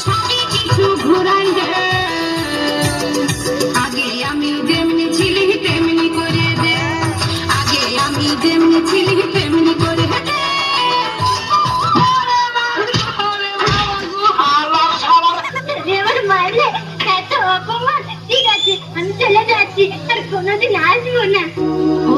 সাথে কিছু ঘুরাই দে। আগে আমি যেমনি ছিলি তেমনি করে দে, আগে আমি যেমনি ছিলি তেমনি করে দে। এবার মারলে এত অপমান। ঠিক আছে, আমি চলে যাচ্ছি, আর কোনোদিন আসবো না। ও